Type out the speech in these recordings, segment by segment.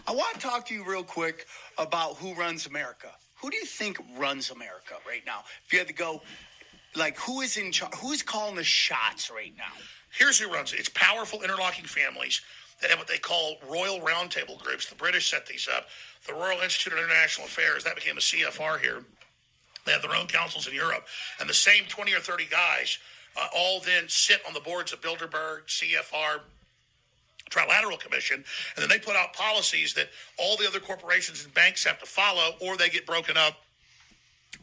I want to talk to you real quick about who runs America. Who do you think runs America right now? If you had to go, like, who is in charge? Who's calling the shots right now? Here's who runs it. It's powerful interlocking families that have what they call royal roundtable groups. The British set these up. The Royal Institute of International Affairs, that became a CFR here. They have their own councils in Europe. And the same 20 or 30 guys all then sit on the boards of Bilderberg, CFR, Trilateral Commission, and then they put out policies that all the other corporations and banks have to follow, or they get broken up.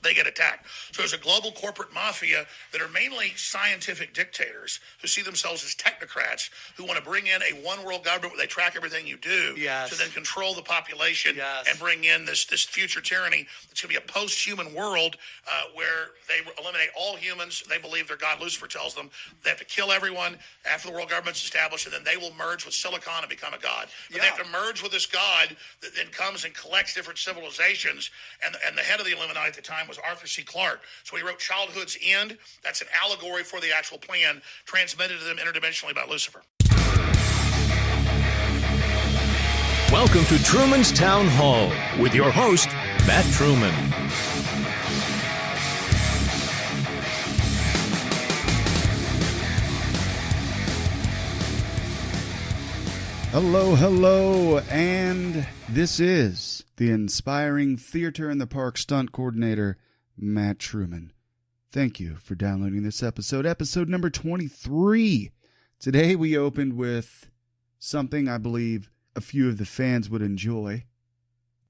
They get attacked. So there's a global corporate mafia that are mainly scientific dictators who see themselves as technocrats who want to bring in a one world government where they track everything you do to then control the population and bring in this future tyranny. It's going to be a post-human world where they eliminate all humans. They believe their God Lucifer tells them they have to kill everyone after the world government's established, and then they will merge with Silicon and become a god. But they have to merge with this god that then comes and collects different civilizations, and the head of the Illuminati at the time was Arthur C. Clarke. So he wrote Childhood's End. That's an allegory for the actual plan transmitted to them interdimensionally by Lucifer. Welcome to Truman's Town Hall with your host, Matt Truman. Hello, and this is the inspiring Theater in the Park stunt coordinator, Matt Truman. Thank you for downloading this episode number 23. Today we opened with something I believe a few of the fans would enjoy.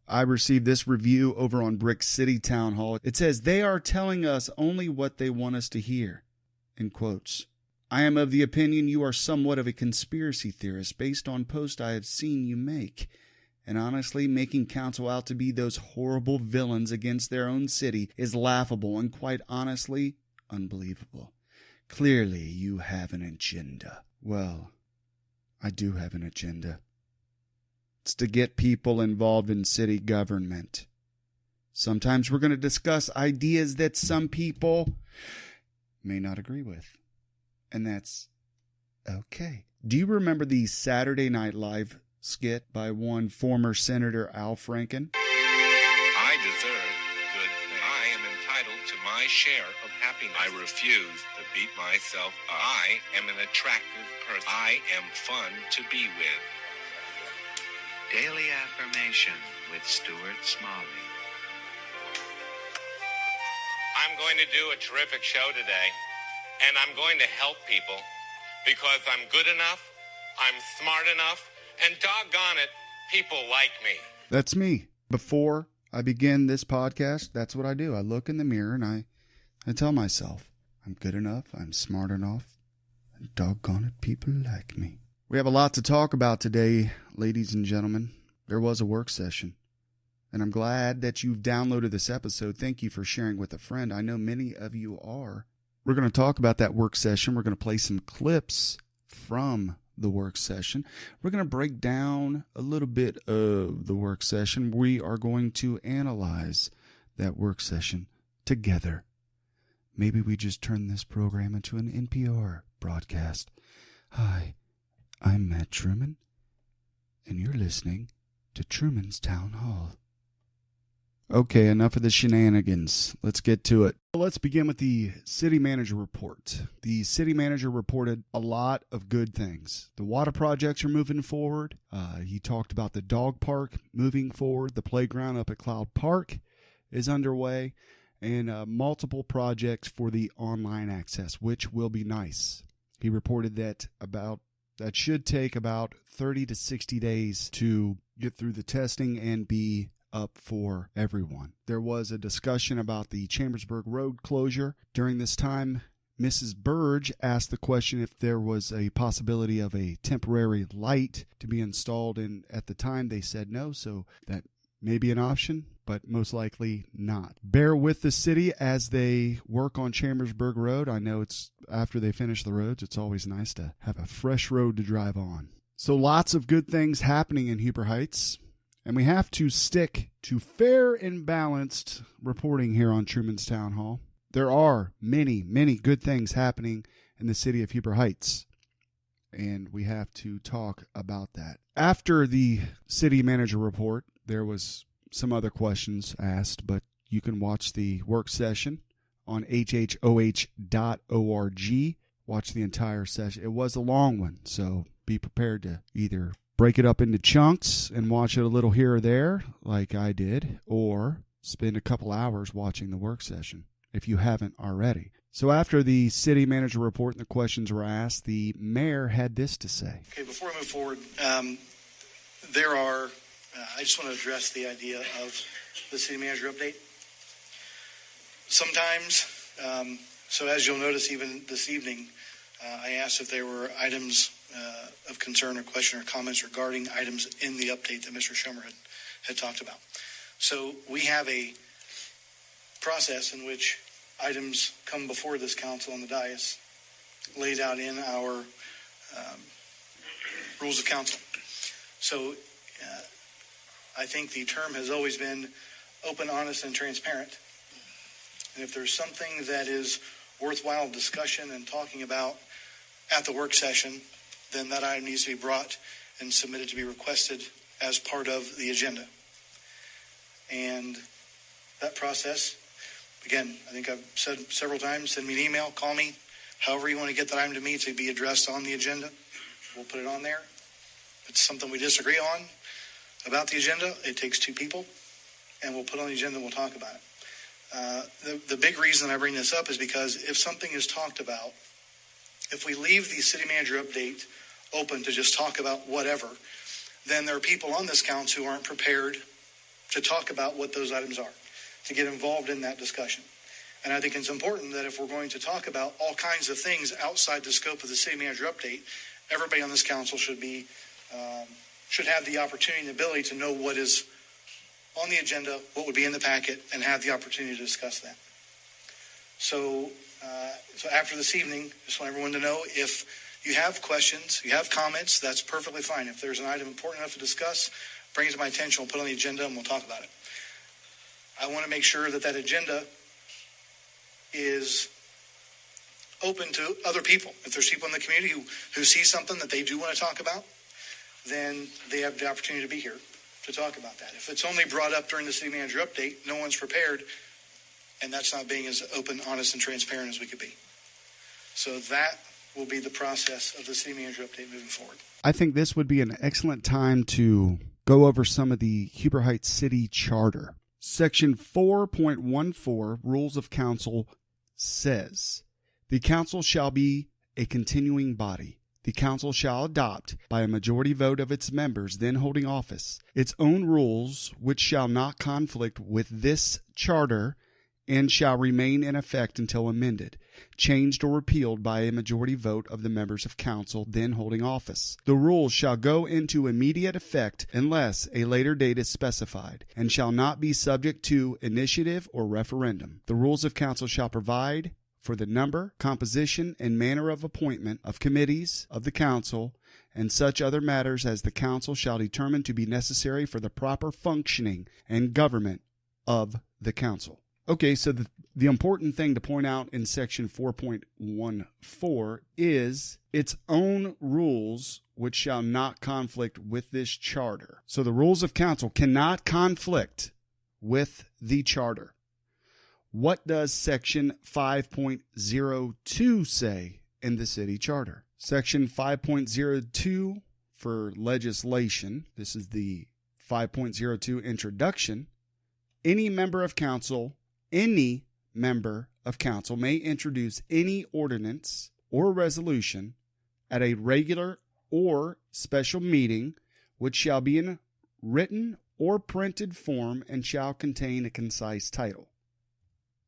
I received this review over on Brick City Town Hall. It says, "They are telling us only what they want us to hear," in quotes. "I am of the opinion you are somewhat of a conspiracy theorist based on posts I have seen you make. And honestly, making council out to be those horrible villains against their own city is laughable and quite honestly, unbelievable. Clearly, you have an agenda." Well, I do have an agenda. It's to get people involved in city government. Sometimes we're going to discuss ideas that some people may not agree with. And that's okay. Do you remember the Saturday Night Live skit by one former Senator Al Franken? I deserve good things. I am entitled to my share of happiness. I refuse to beat myself up. I am an attractive person. I am fun to be with. Daily Affirmation with Stuart Smalley. I'm going to do a terrific show today, and I'm going to help people because I'm good enough, I'm smart enough, and doggone it, people like me. That's me. Before I begin this podcast, that's what I do. I look in the mirror and I tell myself, I'm good enough, I'm smart enough, and doggone it, people like me. We have a lot to talk about today, ladies and gentlemen. There was a work session, and I'm glad that you've downloaded this episode. Thank you for sharing with a friend. I know many of you are. We're going to talk about that work session. We're going to play some clips from the work session. We're going to break down a little bit of the work session. We are going to analyze that work session together. Maybe we just turn this program into an NPR broadcast. Hi, I'm Matt Truman, and you're listening to Truman's Town Hall. Okay, enough of the shenanigans. Let's get to it. Let's begin with the city manager report. The city manager reported a lot of good things. The water projects are moving forward. He talked about the dog park moving forward. The playground up at Cloud Park is underway. And multiple projects for the online access, which will be nice. He reported that should take about 30 to 60 days to get through the testing and be up for everyone. There was a discussion about the Chambersburg Road closure. During this time, Mrs. Burge asked the question if there was a possibility of a temporary light to be installed, and at the time they said no, so that may be an option, but most likely not. Bear with the city as they work on Chambersburg Road. I know it's after they finish the roads, it's always nice to have a fresh road to drive on. So lots of good things happening in Huber Heights. And we have to stick to fair and balanced reporting here on Truman's Town Hall. There are many, many good things happening in the city of Huber Heights. and we have to talk about that. After the city manager report, there was some other questions asked, but you can watch the work session on hhoh.org. Watch the entire session. It was a long one, so be prepared to either break it up into chunks and watch it a little here or there, like I did, or spend a couple hours watching the work session if you haven't already. So after the city manager report and the questions were asked, the mayor had this to say. Okay, before I move forward, I just want to address the idea of the city manager update. Sometimes, so as you'll notice even this evening, I asked if there were items of concern or question or comments regarding items in the update that Mr. Schomer had talked about. So we have a process in which items come before this council on the dais laid out in our rules of council. So I think the term has always been open, honest, and transparent. And if there's something that is worthwhile discussion and talking about at the work session, then that item needs to be brought and submitted to be requested as part of the agenda. And that process, again, I think I've said several times, send me an email, call me, however you want to get that item to me to be addressed on the agenda. We'll put it on there. If it's something we disagree on about the agenda, it takes two people, and we'll put it on the agenda and we'll talk about it. The big reason I bring this up is because if something is talked about, if we leave the city manager update open to just talk about whatever, then there are people on this council who aren't prepared to talk about what those items are, to get involved in that discussion. And I think it's important that if we're going to talk about all kinds of things outside the scope of the city manager update, everybody on this council should have the opportunity and ability to know what is on the agenda, what would be in the packet, and have the opportunity to discuss that. So after this evening, just want everyone to know if you have questions, you have comments, that's perfectly fine. If there's an item important enough to discuss, bring it to my attention, we'll put it on the agenda and we'll talk about it. I want to make sure that that agenda is open to other people. If there's people in the community who see something that they do want to talk about, then they have the opportunity to be here to talk about that. If it's only brought up during the city manager update, no one's prepared, and that's not being as open, honest, and transparent as we could be. So that will be the process of the city manager update moving forward. I think this would be an excellent time to go over some of the Huber Heights City Charter. Section 4.14, Rules of Council, says, the council shall be a continuing body. The council shall adopt, by a majority vote of its members then holding office, its own rules which shall not conflict with this charter and shall remain in effect until amended, changed, or repealed by a majority vote of the members of council then holding office. The rules shall go into immediate effect unless a later date is specified, and shall not be subject to initiative or referendum. The rules of council shall provide for the number, composition, and manner of appointment of committees of the council, and such other matters as the council shall determine to be necessary for the proper functioning and government of the council. Okay, so the important thing to point out in section 4.14 is its own rules which shall not conflict with this charter. So the rules of council cannot conflict with the charter. What does section 5.02 say in the city charter? Section 5.02 for legislation, this is the 5.02 introduction. Any member of council may introduce any ordinance or resolution at a regular or special meeting which shall be in written or printed form and shall contain a concise title.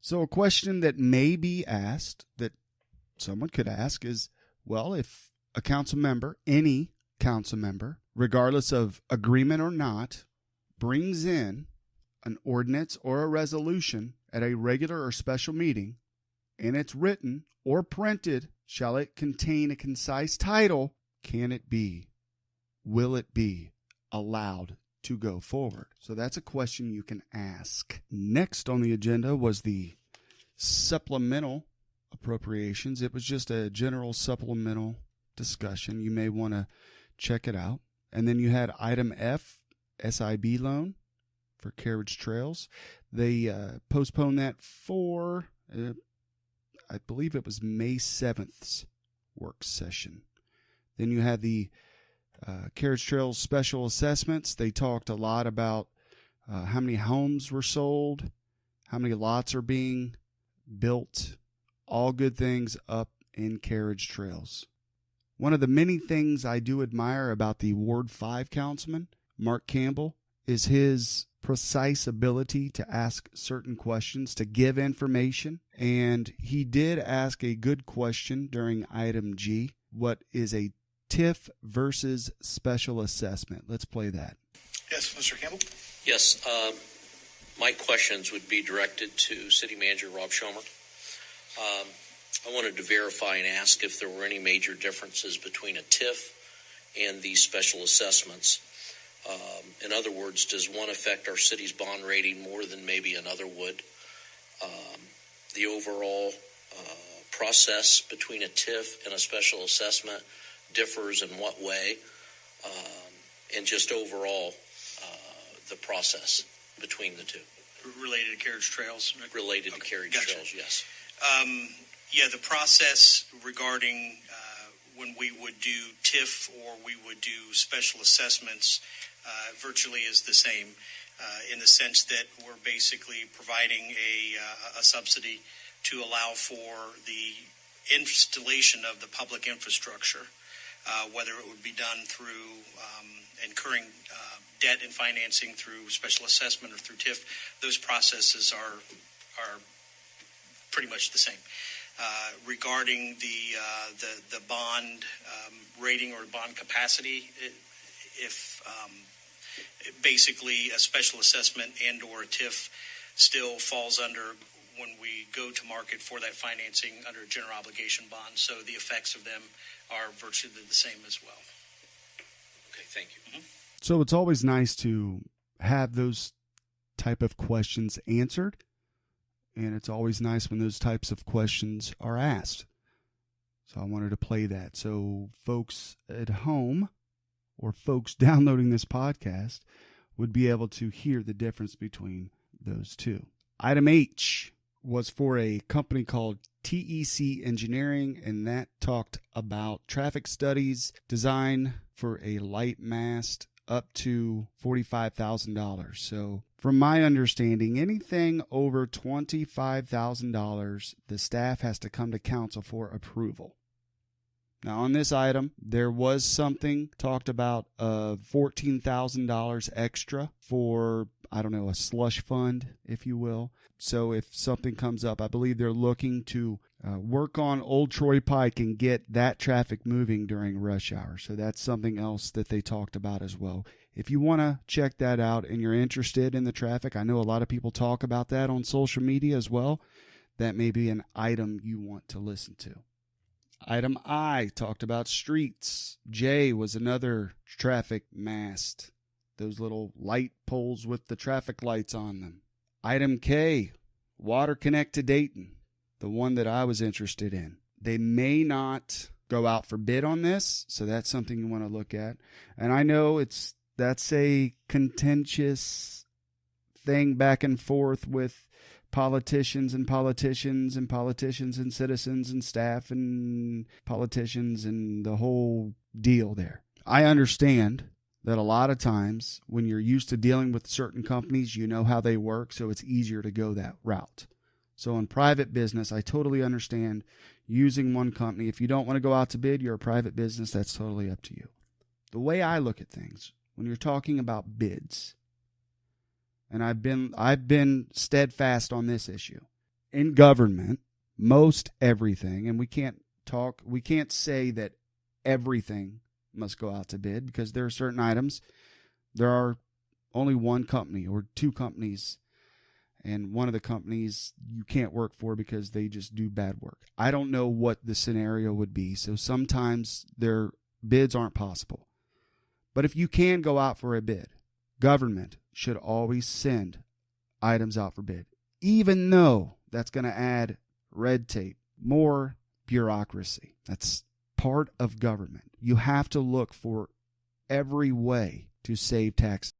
So a question that may be asked, that someone could ask, is, well, if a council member, any council member, regardless of agreement or not, brings in an ordinance or a resolution at a regular or special meeting, and it's written or printed, shall it contain a concise title? Can it be? Will it be allowed to go forward? So that's a question you can ask. Next on the agenda was the supplemental appropriations. It was just a general supplemental discussion. You may want to check it out. And then you had item F, SIB loan for carriage trails. They postponed that for, I believe it was May 7th's work session. Then you had the carriage trails special assessments. They talked a lot about how many homes were sold, how many lots are being built, all good things up in carriage trails. One of the many things I do admire about the Ward 5 councilman, Mark Campbell, is his precise ability to ask certain questions, to give information. And he did ask a good question during item G. What is a TIF versus special assessment? Let's play that. Yes, Mr. Campbell? Yes, my questions would be directed to City Manager Rob Schomer. I wanted to verify and ask if there were any major differences between a TIF and these special assessments. In other words, does one affect our city's bond rating more than maybe another would? The overall process between a TIF and a special assessment differs in what way? And just overall, the process between the two. Related to carriage trails? Related to carriage trails, yes. Yeah, the process regarding when we would do TIF or we would do special assessments virtually is the same in the sense that we're basically providing a subsidy to allow for the installation of the public infrastructure, whether it would be done through incurring debt and financing through special assessment or through TIF. Those processes are pretty much the same. Regarding the bond rating or bond capacity, if basically a special assessment and or a TIF still falls under when we go to market for that financing under a general obligation bond. So the effects of them are virtually the same as well. Okay, thank you. Mm-hmm. So it's always nice to have those type of questions answered. And it's always nice when those types of questions are asked. So I wanted to play that. So folks at home or folks downloading this podcast would be able to hear the difference between those two. Item H was for a company called TEC Engineering, and that talked about traffic studies, design for a light mast up to $45,000. So from my understanding, anything over $25,000, the staff has to come to council for approval. Now, on this item, there was something talked about of $14,000 extra for, I don't know, a slush fund, if you will. So if something comes up, I believe they're looking to work on Old Troy Pike and get that traffic moving during rush hour. So that's something else that they talked about as well. If you want to check that out and you're interested in the traffic, I know a lot of people talk about that on social media as well. That may be an item you want to listen to. Item I talked about streets. J was another traffic mast. Those little light poles with the traffic lights on them. Item K, Water Connect to Dayton, the one that I was interested in. They may not go out for bid on this, so that's something you want to look at. And I know that's a contentious thing back and forth with politicians and citizens and staff and politicians and the whole deal there. I understand that a lot of times when you're used to dealing with certain companies, you know how they work, so it's easier to go that route. So in private business, I totally understand using one company. If you don't want to go out to bid, you're a private business, that's totally up to you. The way I look at things, when you're talking about bids, and I've been steadfast on this issue. In government, most everything, and we can't say that everything must go out to bid because there are certain items, there are only one company or two companies, and one of the companies you can't work for because they just do bad work. I don't know what the scenario would be, so sometimes their bids aren't possible. But if you can go out for a bid, government should always send items out for bid, even though that's going to add red tape, more bureaucracy. That's part of government. You have to look for every way to save tax